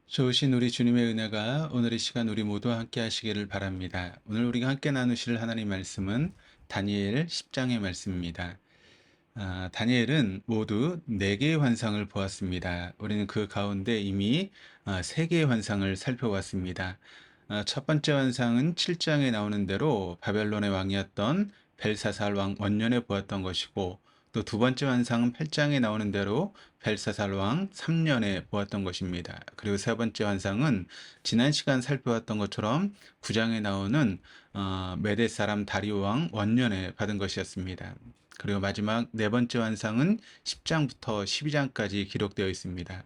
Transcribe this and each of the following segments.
좋으신 우리 주님의 은혜가 오늘 이 시간 우리 모두와 함께 하시기를 바랍니다. 오늘 우리가 함께 나누실 하나님 말씀은 다니엘 10장의 말씀입니다. 다니엘은 모두 4개의 환상을 보았습니다. 우리는 그 가운데 이미 3개의 환상을 살펴봤습니다. 첫 번째 환상은 7장에 나오는 대로 바벨론의 왕이었던 벨사살 왕 원년에 보았던 것이고, 또 두 번째 환상은 8장에 나오는 대로 벨사살 왕 3년에 보았던 것입니다. 그리고 세 번째 환상은 지난 시간 살펴봤던 것처럼 9장에 나오는 메대 사람 다리오 왕 원년에 받은 것이었습니다. 그리고 마지막 네 번째 환상은 10장부터 12장까지 기록되어 있습니다.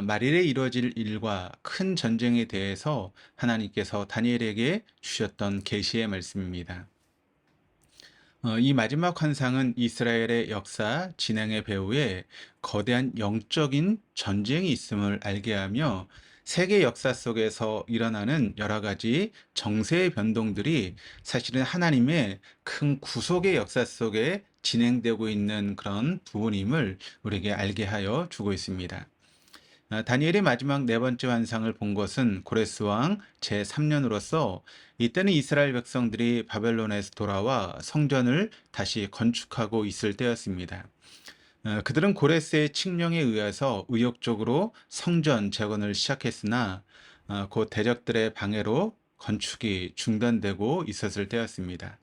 말일에 이루어질 일과 큰 전쟁에 대해서 하나님께서 다니엘에게 주셨던 계시의 말씀입니다. 이 마지막 환상은 이스라엘의 역사 진행의 배후에 거대한 영적인 전쟁이 있음을 알게 하며, 세계 역사 속에서 일어나는 여러 가지 정세의 변동들이 사실은 하나님의 큰 구속의 역사 속에 진행되고 있는 그런 부분임을 우리에게 알게 하여 주고 있습니다. 다니엘의 마지막 네 번째 환상을 본 것은 고레스 왕 제3년으로서, 이때는 이스라엘 백성들이 바벨론에서 돌아와 성전을 다시 건축하고 있을 때였습니다. 그들은 고레스의 칙령에 의해서 의욕적으로 성전 재건을 시작했으나 곧 대적들의 방해로 건축이 중단되고 있었을 때였습니다.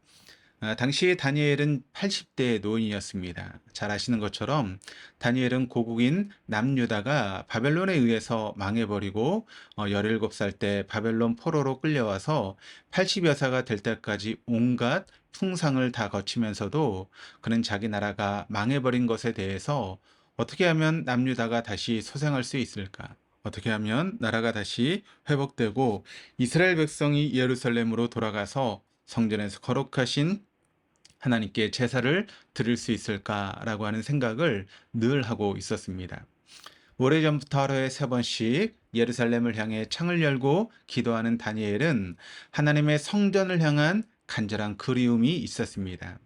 당시 다니엘은 80대의 노인이었습니다. 잘 아시는 것처럼 다니엘은 고국인 남유다가 바벨론에 의해서 망해버리고 17살 때 바벨론 포로로 끌려와서 80여사가 될 때까지 온갖 풍상을 다 거치면서도 그는 자기 나라가 망해버린 것에 대해서 어떻게 하면 남유다가 다시 소생할 수 있을까? 어떻게 하면 나라가 다시 회복되고 이스라엘 백성이 예루살렘으로 돌아가서 성전에서 거룩하신 하나님께 제사를 드릴 수 있을까라고 하는 생각을 늘 하고 있었습니다. 오래전부터 하루에 3번씩 예루살렘을 향해 창을 열고 기도하는 다니엘은 하나님의 성전을 향한 간절한 그리움이 있었습니다.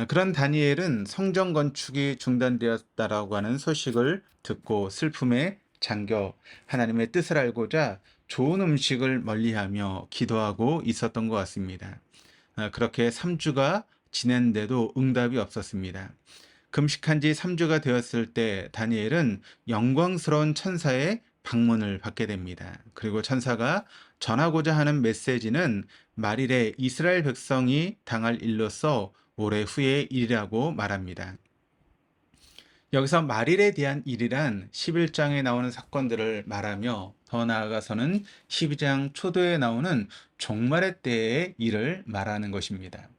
그런 다니엘은 성전 건축이 중단되었다라고 하는 소식을 듣고 슬픔에 잠겨 하나님의 뜻을 알고자 좋은 음식을 멀리하며 기도하고 있었던 것 같습니다. 그렇게 3주가 지냈는데도 응답이 없었습니다. 금식한 지 3주가 되었을 때 다니엘은 영광스러운 천사의 방문을 받게 됩니다. 그리고 천사가 전하고자 하는 메시지는 말일에 이스라엘 백성이 당할 일로서 오래 후의 일이라고 말합니다. 여기서 말일에 대한 일이란 11장에 나오는 사건들을 말하며, 더 나아가서는 12장 초도에 나오는 종말의 때의 일을 말하는 것입니다.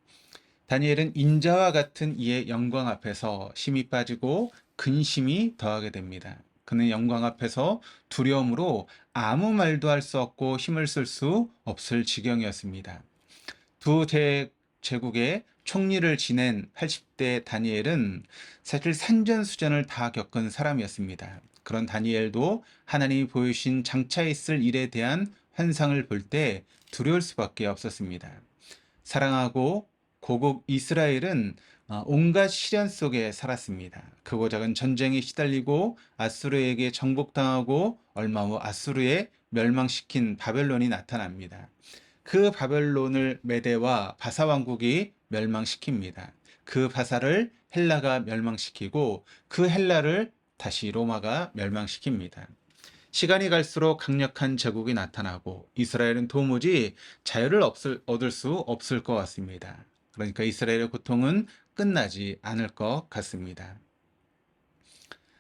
다니엘은 인자와 같은 이의 영광 앞에서 힘이 빠지고 근심이 더하게 됩니다. 그는 영광 앞에서 두려움으로 아무 말도 할 수 없고 힘을 쓸 수 없을 지경이었습니다. 두 제국의 총리를 지낸 80대 다니엘은 사실 산전수전을 다 겪은 사람이었습니다. 그런 다니엘도 하나님이 보여주신 장차 있을 일에 대한 환상을 볼 때 두려울 수밖에 없었습니다. 사랑하고 고국 이스라엘은 온갖 시련 속에 살았습니다. 크고 작은 전쟁에 시달리고 아수르에게 정복당하고 얼마 후 아수르에 멸망시킨 바벨론이 나타납니다. 그 바벨론을 메대와 바사 왕국이 멸망시킵니다. 그 바사를 헬라가 멸망시키고 그 헬라를 다시 로마가 멸망시킵니다. 시간이 갈수록 강력한 제국이 나타나고 이스라엘은 도무지 자유를 얻을 수 없을 것 같습니다. 그러니까 이스라엘의 고통은 끝나지 않을 것 같습니다.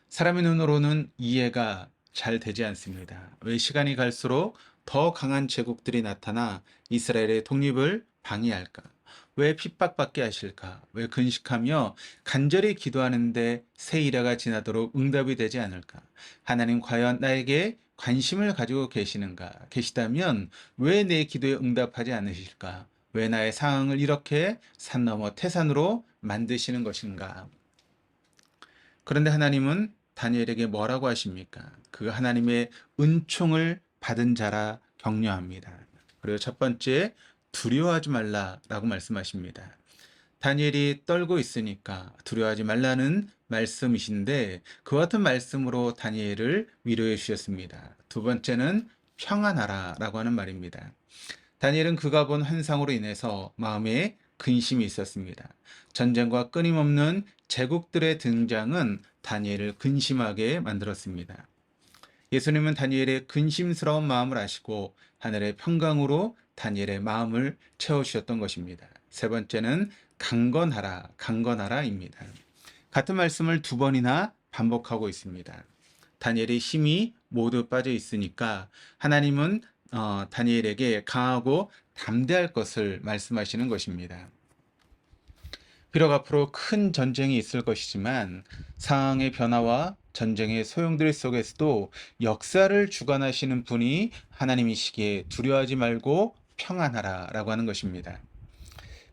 사람의 눈으로는 이해가 잘 되지 않습니다. 왜 시간이 갈수록 더 강한 제국들이 나타나 이스라엘의 독립을 방해할까? 왜 핍박받게 하실까? 왜 근식하며 간절히 기도하는데 새 이래가 지나도록 응답이 되지 않을까? 하나님 과연 나에게 관심을 가지고 계시다면 왜 내 기도에 응답하지 않으실까? 왜 나의 상황을 이렇게 산 넘어 태산으로 만드시는 것인가? 그런데 하나님은 다니엘에게 뭐라고 하십니까? 그 하나님의 은총을 받은 자라 격려합니다. 그리고 첫 번째, 두려워하지 말라라고 말씀하십니다. 다니엘이 떨고 있으니까 두려워하지 말라는 말씀이신데 그 같은 말씀으로 다니엘을 위로해 주셨습니다. 두 번째는 평안하라라고 하는 말입니다. 다니엘은 그가 본 환상으로 인해서 마음에 근심이 있었습니다. 전쟁과 끊임없는 제국들의 등장은 다니엘을 근심하게 만들었습니다. 예수님은 다니엘의 근심스러운 마음을 아시고 하늘의 평강으로 다니엘의 마음을 채워주셨던 것입니다. 세 번째는 강건하라, 강건하라입니다. 같은 말씀을 두 번이나 반복하고 있습니다. 다니엘의 힘이 모두 빠져 있으니까 하나님은 다니엘에게 강하고 담대할 것을 말씀하시는 것입니다. 비록 앞으로 큰 전쟁이 있을 것이지만 상황의 변화와 전쟁의 소용돌이 속에서도 역사를 주관하시는 분이 하나님이시기에 두려워하지 말고 평안하라라고 하는 것입니다.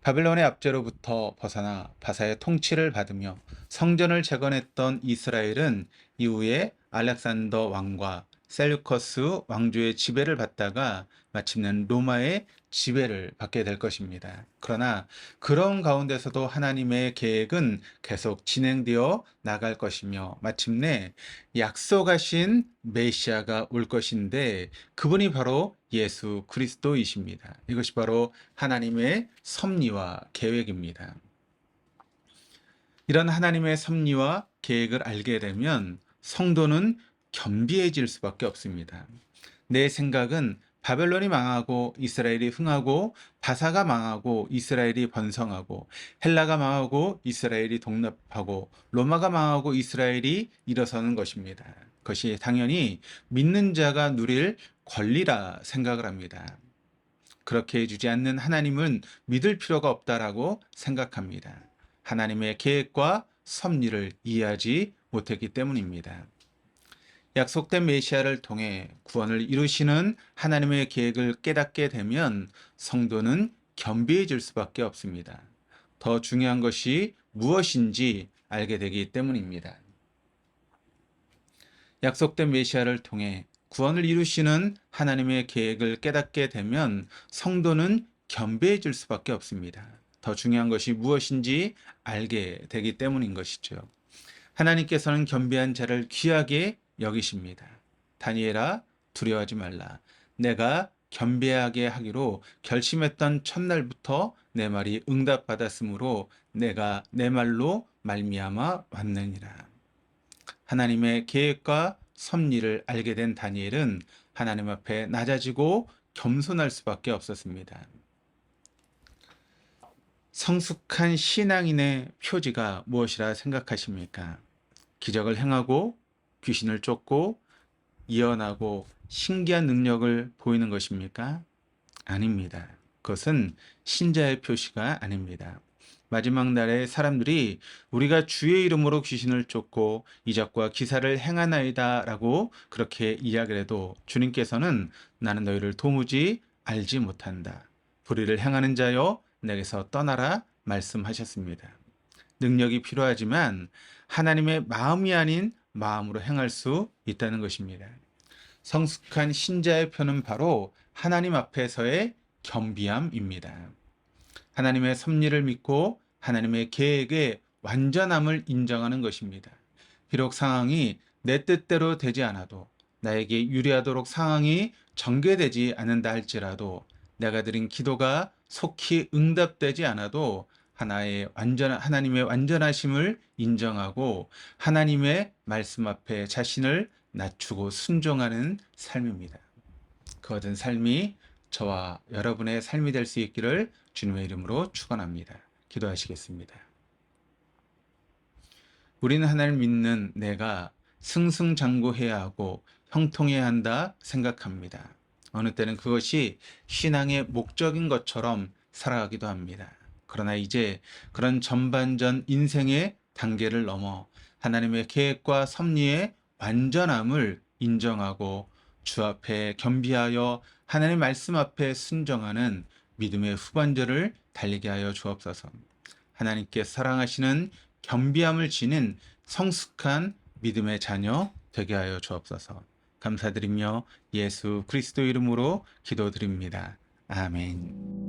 바벨론의 압제로부터 벗어나 바사의 통치를 받으며 성전을 재건했던 이스라엘은 이후에 알렉산더 왕과 셀루커스 왕조의 지배를 받다가 마침내 로마의 지배를 받게 될 것입니다. 그러나 그런 가운데서도 하나님의 계획은 계속 진행되어 나갈 것이며 마침내 약속하신 메시아가 올 것인데 그분이 바로 예수 그리스도이십니다. 이것이 바로 하나님의 섭리와 계획입니다. 이런 하나님의 섭리와 계획을 알게 되면 성도는 겸비해질 수밖에 없습니다. 내 생각은 바벨론이 망하고 이스라엘이 흥하고 바사가 망하고 이스라엘이 번성하고 헬라가 망하고 이스라엘이 독립하고 로마가 망하고 이스라엘이 일어서는 것입니다. 그것이 당연히 믿는 자가 누릴 권리라 생각을 합니다. 그렇게 해주지 않는 하나님은 믿을 필요가 없다라고 생각합니다. 하나님의 계획과 섭리를 이해하지 못했기 때문입니다. 약속된 메시아를 통해 구원을 이루시는 하나님의 계획을 깨닫게 되면 성도는 겸비해질 수밖에 없습니다. 더 중요한 것이 무엇인지 알게 되기 때문입니다. 약속된 메시아를 통해 구원을 이루시는 하나님의 계획을 깨닫게 되면 성도는 겸비해질 수밖에 없습니다. 더 중요한 것이 무엇인지 알게 되기 때문인 것이죠. 하나님께서는 겸비한 자를 귀하게 여기십니다. 다니엘아, 두려워하지 말라. 내가 겸비하게 하기로 결심했던 첫날부터 내 말이 응답받았으므로 내가 내 말로 말미암아 왔느니라. 하나님의 계획과 섭리를 알게 된 다니엘은 하나님 앞에 낮아지고 겸손할 수밖에 없었습니다. 성숙한 신앙인의 표지가 무엇이라 생각하십니까? 기적을 행하고 귀신을 쫓고 예언하고 신기한 능력을 보이는 것입니까? 아닙니다. 그것은 신자의 표시가 아닙니다. 마지막 날에 사람들이 우리가 주의 이름으로 귀신을 쫓고 이적과 기사를 행하나이다 라고 그렇게 이야기를 해도 주님께서는 나는 너희를 도무지 알지 못한다. 불의를 행하는 자여 내게서 떠나라 말씀하셨습니다. 능력이 필요하지만 하나님의 마음이 아닌 마음으로 행할 수 있다는 것입니다. 성숙한 신자의 표는 바로 하나님 앞에서의 겸비함입니다. 하나님의 섭리를 믿고 하나님의 계획의 완전함을 인정하는 것입니다. 비록 상황이 내 뜻대로 되지 않아도 나에게 유리하도록 상황이 전개되지 않는다 할지라도 내가 드린 기도가 속히 응답되지 않아도 하나님의 완전하심을 인정하고 하나님의 말씀 앞에 자신을 낮추고 순종하는 삶입니다. 그 얻은 삶이 저와 여러분의 삶이 될 수 있기를 주님의 이름으로 축원합니다. 기도하시겠습니다. 우리는 하나님을 믿는 내가 승승장구해야 하고 형통해야 한다 생각합니다. 어느 때는 그것이 신앙의 목적인 것처럼 살아가기도 합니다. 그러나 이제 그런 전반전 인생의 단계를 넘어 하나님의 계획과 섭리의 완전함을 인정하고 주 앞에 겸비하여 하나님의 말씀 앞에 순종하는 믿음의 후반절을 달리게 하여 주옵소서. 하나님께 사랑하시는 겸비함을 지닌 성숙한 믿음의 자녀 되게 하여 주옵소서. 감사드리며 예수 그리스도 이름으로 기도드립니다. 아멘.